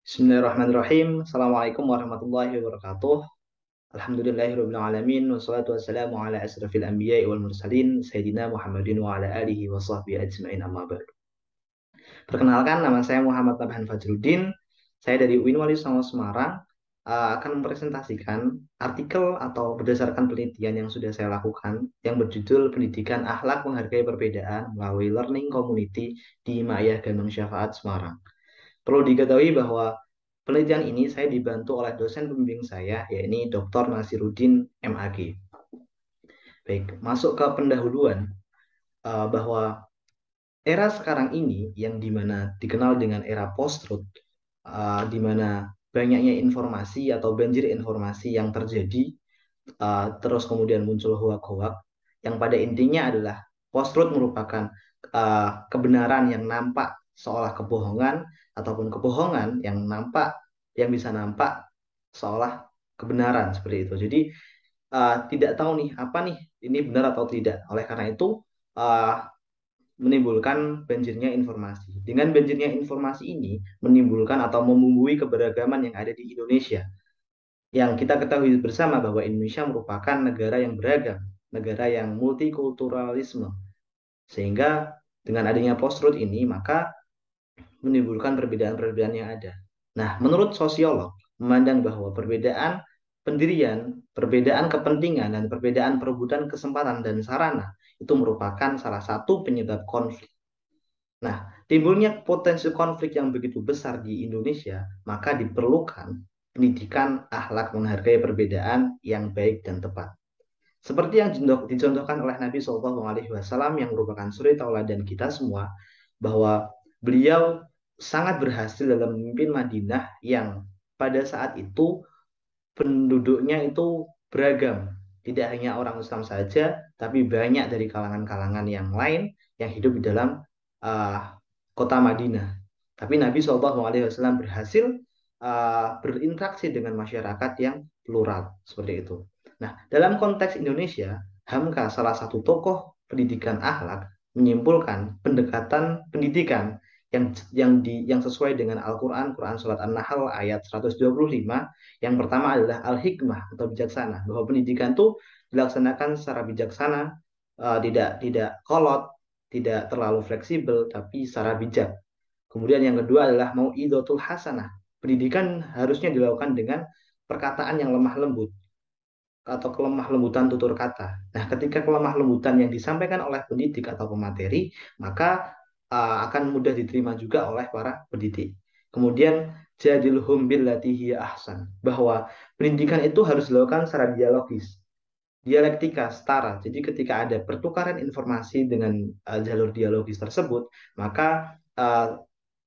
Bismillahirrahmanirrahim. Assalamualaikum warahmatullahi wabarakatuh. Alhamdulillahirabbil alamin wassalatu wassalamu ala asrafil anbiya'i wal mursalin sayyidina Muhammadin wa ala alihi wa sahbihi ajmain amma ba'du. Perkenalkan, nama saya Muhammad Nabhan Fajruddin. Saya dari UIN Wali Songo Semarang akan mempresentasikan artikel atau berdasarkan penelitian yang sudah saya lakukan yang berjudul Pendidikan Akhlak Menghargai Perbedaan melalui Learning Community di Ma'iyah Gandong Syafaat Semarang. Perlu diketahui bahwa penelitian ini saya dibantu oleh dosen pembimbing saya, yaitu Dr. Nasiruddin MAG. Baik, masuk ke pendahuluan bahwa era sekarang ini yang dimana dikenal dengan era post-truth, di mana banyaknya informasi atau banjir informasi yang terjadi, terus kemudian muncul hoak-hoak, yang pada intinya adalah post-truth merupakan kebenaran yang nampak seolah kebohongan ataupun kebohongan yang bisa nampak seolah kebenaran seperti itu. Jadi tidak tahu nih apa nih ini benar atau tidak. Oleh karena itu uh, menimbulkan banjirnya informasi. Dengan banjirnya informasi ini menimbulkan atau membumbui keberagaman yang ada di Indonesia. Yang kita ketahui bersama bahwa Indonesia merupakan negara yang beragam, negara yang multikulturalisme. Sehingga dengan adanya post-truth ini, maka menimbulkan perbedaan-perbedaan yang ada. Nah, menurut sosiolog, memandang bahwa perbedaan pendirian, perbedaan kepentingan, dan perbedaan perebutan kesempatan dan sarana itu merupakan salah satu penyebab konflik. Nah, timbulnya potensi konflik yang begitu besar di Indonesia, maka diperlukan pendidikan akhlak menghargai perbedaan yang baik dan tepat. Seperti yang dicontohkan oleh Nabi Shallallahu Alaihi Wasallam yang merupakan suri tauladan kita semua, bahwa beliau sangat berhasil dalam memimpin Madinah yang pada saat itu penduduknya itu beragam. Tidak hanya orang Islam saja, tapi banyak dari kalangan-kalangan yang lain yang hidup di dalam uh, kota Madinah. Tapi Nabi Shallallahu Alaihi Wasallam berhasil berinteraksi dengan masyarakat yang plural seperti itu. Nah, dalam konteks Indonesia, Hamka salah satu tokoh pendidikan akhlak menyimpulkan pendekatan pendidikan yang sesuai dengan Al-Qur'an, Quran surat An-Nahl ayat 125. Yang pertama adalah al-hikmah atau bijaksana, bahwa pendidikan itu dilaksanakan secara bijaksana, tidak kolot, tidak terlalu fleksibel, tapi secara bijak. Kemudian yang kedua adalah mau'idotul hasanah. Pendidikan harusnya dilakukan dengan perkataan yang lemah lembut atau kelemah lembutan tutur kata. Nah, ketika kelemah lembutan yang disampaikan oleh pendidik atau pemateri, maka akan mudah diterima juga oleh para pendidik. Kemudian jadilhum billati hiya ahsan, bahwa pendidikan itu harus dilakukan secara dialogis, dialektika setara. Jadi ketika ada pertukaran informasi dengan jalur dialogis tersebut, maka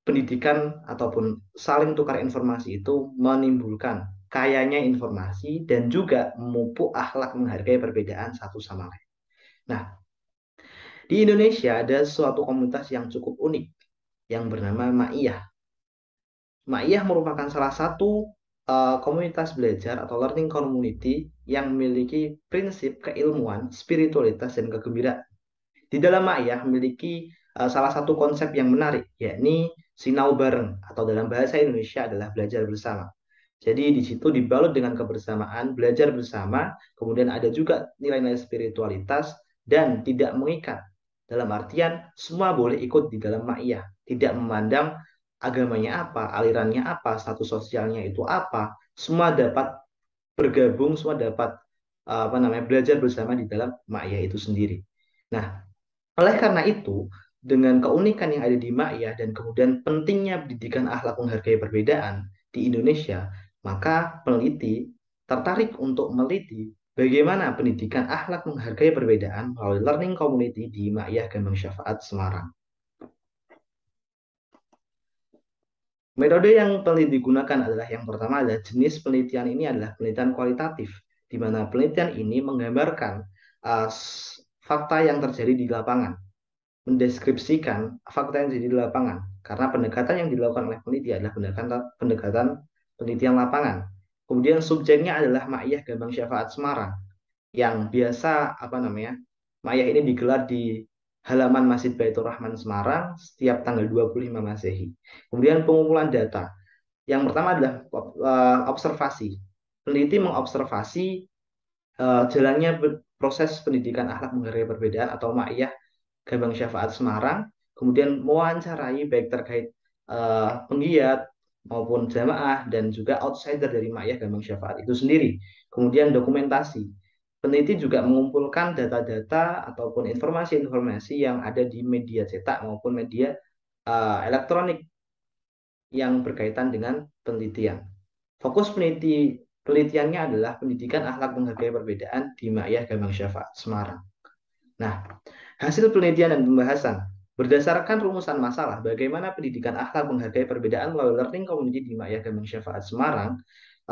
pendidikan ataupun saling tukar informasi itu menimbulkan kayanya informasi dan juga memupuk akhlak menghargai perbedaan satu sama lain. Nah, di Indonesia ada suatu komunitas yang cukup unik yang bernama Ma'iyah. Ma'iyah merupakan salah satu komunitas belajar atau learning community yang memiliki prinsip keilmuan, spiritualitas, dan kegembiraan. Di dalam Ma'iyah memiliki salah satu konsep yang menarik, yakni sinau bareng atau dalam bahasa Indonesia adalah belajar bersama. Jadi di situ dibalut dengan kebersamaan, belajar bersama, kemudian ada juga nilai-nilai spiritualitas dan tidak mengikat. Dalam artian semua boleh ikut di dalam Ma'iyah, tidak memandang agamanya apa, alirannya apa, status sosialnya itu apa, semua dapat bergabung, semua dapat belajar bersama di dalam Ma'iyah itu sendiri. Nah, oleh karena itu, dengan keunikan yang ada di Ma'iyah dan kemudian pentingnya pendidikan akhlak menghargai perbedaan di Indonesia, maka peneliti tertarik untuk meliti bagaimana pendidikan akhlak menghargai perbedaan melalui learning community di Ma'iyah Gambang Syafaat Semarang. Metode yang peneliti digunakan adalah yang pertama adalah jenis penelitian ini adalah penelitian kualitatif, di mana penelitian ini menggambarkan uh, fakta yang terjadi di lapangan, mendeskripsikan fakta yang terjadi di lapangan. Karena pendekatan yang dilakukan oleh peneliti adalah pendekatan penelitian lapangan. Kemudian subjeknya adalah Ma'iyah Gambang Syafaat Semarang yang biasa Ma'iyah ini digelar di halaman Masjid Baitur Rahman Semarang setiap tanggal 25 Masehi. Kemudian pengumpulan data. Yang pertama adalah observasi. Peneliti mengobservasi jalannya proses pendidikan akhlak menghargai perbedaan atau Ma'iyah Gabang Syafaat Semarang, kemudian mewawancarai baik terkait penggiat maupun jamaah dan juga outsider dari Ma'iyah Gabang Syafaat itu sendiri. Kemudian dokumentasi. Peneliti juga mengumpulkan data-data ataupun informasi-informasi yang ada di media cetak maupun media elektronik yang berkaitan dengan penelitian. Fokus penelitiannya adalah pendidikan akhlak menghargai perbedaan di Ma'iyah Gabang Syafaat Semarang. Nah, hasil penelitian dan pembahasan berdasarkan rumusan masalah bagaimana pendidikan akhlak menghargai perbedaan melalui learning community di Ma'iyah Gabang Syafaat Semarang,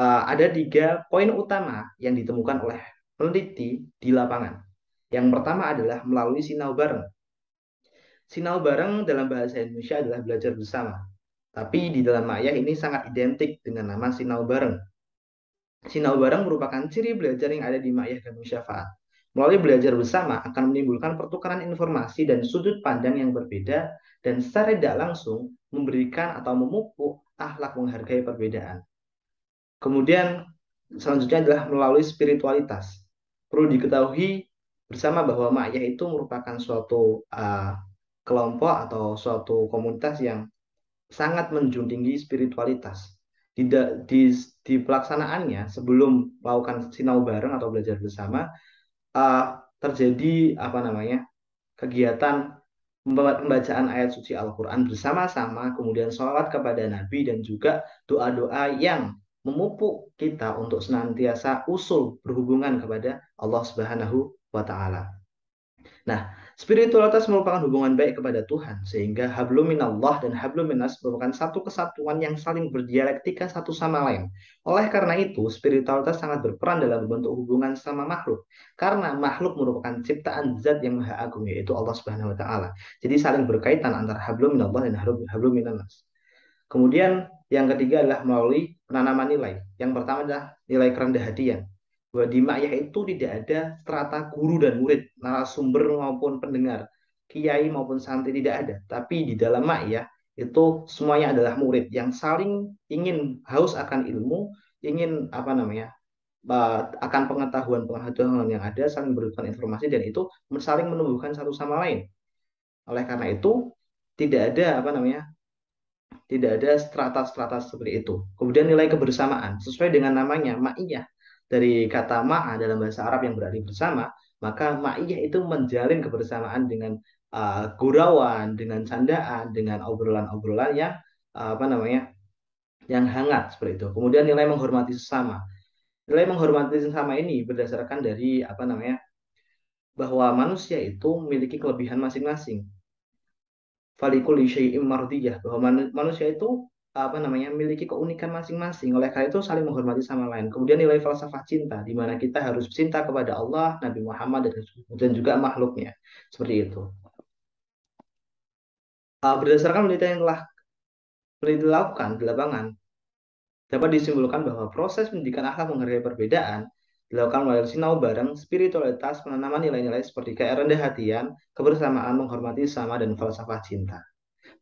ada 3 poin utama yang ditemukan oleh peneliti di lapangan. Yang pertama adalah melalui sinau bareng. Sinau bareng dalam bahasa Indonesia adalah belajar bersama. Tapi di dalam Ma'iyah ini sangat identik dengan nama sinau bareng. Sinau bareng merupakan ciri belajar yang ada di Ma'iyah Gabung Syafaat. Melalui belajar bersama akan menimbulkan pertukaran informasi dan sudut pandang yang berbeda dan secara tidak langsung memberikan atau memupuk akhlak menghargai perbedaan. Kemudian selanjutnya adalah melalui spiritualitas. Perlu diketahui bersama bahwa Ma'iyah itu merupakan suatu kelompok atau suatu komunitas yang sangat menjunjung tinggi spiritualitas. Di, di pelaksanaannya sebelum melakukan sinau bareng atau belajar bersama terjadi apa namanya kegiatan pembacaan ayat suci Al-Quran bersama-sama, kemudian sholawat kepada Nabi dan juga doa-doa yang memupuk kita untuk senantiasa usul berhubungan kepada Allah Subhanahu wa Ta'ala. Nah, spiritualitas merupakan hubungan baik kepada Tuhan, sehingga hablum minallah dan hablum minas merupakan satu kesatuan yang saling berdialektika satu sama lain. Oleh karena itu, spiritualitas sangat berperan dalam membentuk hubungan sama makhluk, karena makhluk merupakan ciptaan zat yang maha agung, yaitu Allah Subhanahu wa Ta'ala. Jadi saling berkaitan antara hablum minallah dan hablum minas. Kemudian yang ketiga adalah melalui penanaman nilai. Yang pertama adalah nilai kerendah hatian. Bahwa di Ma'iyah itu tidak ada strata guru dan murid, narasumber maupun pendengar, kiai maupun santri tidak ada. Tapi di dalam Ma'iyah itu semuanya adalah murid yang saling ingin haus akan ilmu, ingin apa namanya akan pengetahuan-pengetahuan yang ada, saling berbagi informasi dan itu saling menumbuhkan satu sama lain. Oleh karena itu tidak ada apa namanya tidak ada strata-strata seperti itu. Kemudian nilai kebersamaan sesuai dengan namanya ma'iyah dari kata ma'a dalam bahasa Arab yang berarti bersama, maka ma'iyah itu menjalin kebersamaan dengan gurauan, dengan candaan, dengan obrolan-obrolan yang apa namanya yang hangat seperti itu. Kemudian nilai menghormati sesama. Nilai menghormati sesama ini berdasarkan dari apa namanya bahwa manusia itu memiliki kelebihan masing-masing falikul syai'im mardiyah bahwa manusia itu apa namanya memiliki keunikan masing-masing. Oleh karena itu saling menghormati sama lain. Kemudian nilai falsafah cinta di mana kita harus cinta kepada Allah, Nabi Muhammad dan juga makhluknya. Seperti itu. Berdasarkan penelitian yang telah dilakukan di lapangan, dapat disimpulkan bahwa proses pendidikan akhlak menghargai perbedaan dilakukan melalui sinau bareng, spiritualitas, penanaman nilai-nilai seperti kerendah hatian, kebersamaan, menghormati sama, dan falsafah cinta.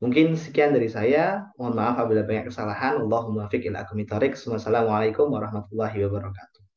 Mungkin sekian dari saya. Mohon maaf apabila banyak kesalahan. Allahumma fiqh ila aqwamit thoriq. Wassalamualaikum warahmatullahi wabarakatuh.